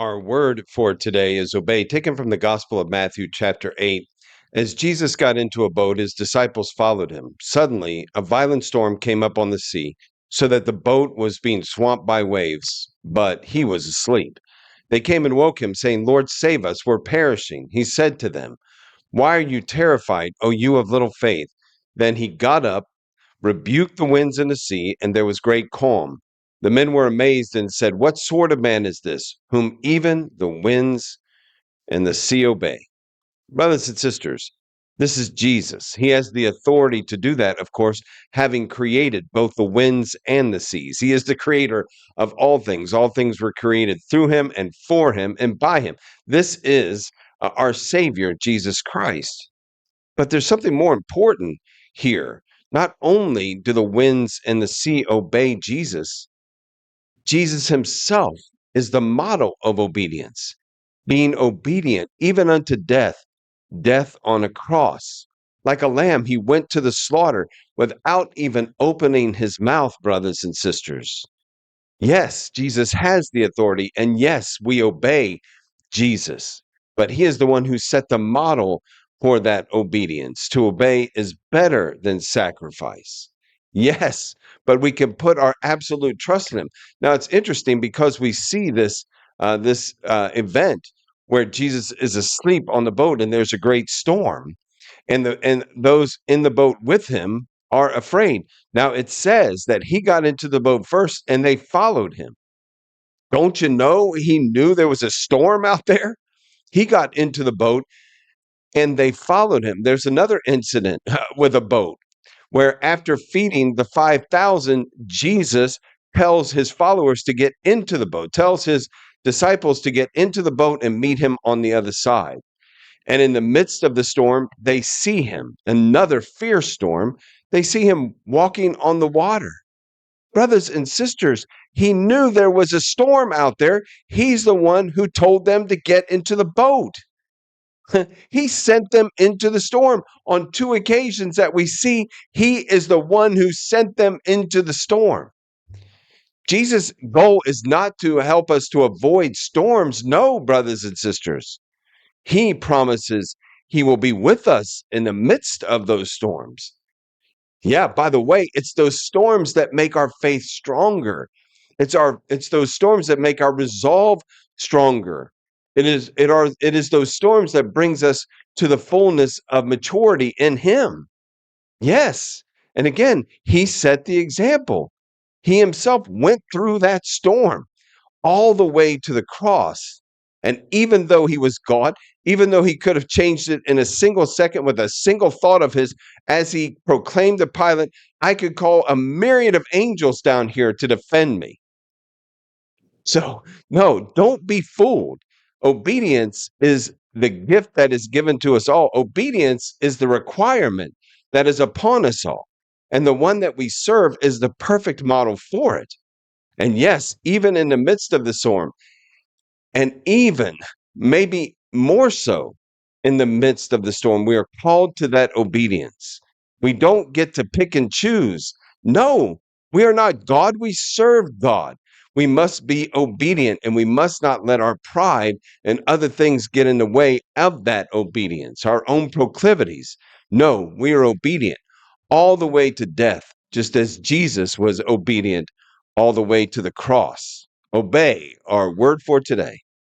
Our word for today is obey, taken from the Gospel of Matthew, chapter 8. As Jesus got into a boat, his disciples followed him. Suddenly, a violent storm came up on the sea, so that the boat was being swamped by waves, but he was asleep. They came and woke him, saying, "Lord, save us, we're perishing." He said to them, "Why are you terrified, O you of little faith?" Then he got up, rebuked the winds and the sea, and there was great calm. The men were amazed and said, "What sort of man is this, whom even the winds and the sea obey?" Brothers and sisters, this is Jesus. He has the authority to do that, of course, having created both the winds and the seas. He is the creator of all things. All things were created through him and for him and by him. This is our Savior, Jesus Christ. But there's something more important here. Not only do the winds and the sea obey Jesus, Jesus himself is the model of obedience, being obedient even unto death, death on a cross. Like a lamb, he went to the slaughter without even opening his mouth, brothers and sisters. Yes, Jesus has the authority, and yes, we obey Jesus, but he is the one who set the model for that obedience. To obey is better than sacrifice. Yes, but we can put our absolute trust in him. Now it's interesting because we see this event where Jesus is asleep on the boat and there's a great storm, and those in the boat with him are afraid. Now it says that he got into the boat first and they followed him. Don't you know he knew there was a storm out there? He got into the boat and they followed him. There's another incident with a boat where after feeding the 5,000, Jesus tells his followers to get into the boat, tells his disciples to get into the boat and meet him on the other side. And in the midst of the storm, they see him, another fierce storm. They see him walking on the water. Brothers and sisters, he knew there was a storm out there. He's the one who told them to get into the boat. He sent them into the storm on two occasions that we see. He is the one who sent them into the storm. Jesus' goal is not to help us to avoid storms. No, brothers and sisters. He promises he will be with us in the midst of those storms. Yeah, by the way, it's those storms that make our faith stronger. It's those storms that make our resolve stronger. It is those storms that brings us to the fullness of maturity in him. Yes. And again, he set the example. He himself went through that storm all the way to the cross. And even though he was God, even though he could have changed it in a single second with a single thought of his, as he proclaimed to Pilate, "I could call a myriad of angels down here to defend me." So, no, don't be fooled. Obedience is the gift that is given to us all. Obedience is the requirement that is upon us all. And the one that we serve is the perfect model for it. And yes, even in the midst of the storm, and even maybe more so in the midst of the storm, we are called to that obedience. We don't get to pick and choose. No, we are not God. We serve God. We must be obedient and we must not let our pride and other things get in the way of that obedience, our own proclivities. No, we are obedient all the way to death, just as Jesus was obedient all the way to the cross. Obey, our word for today.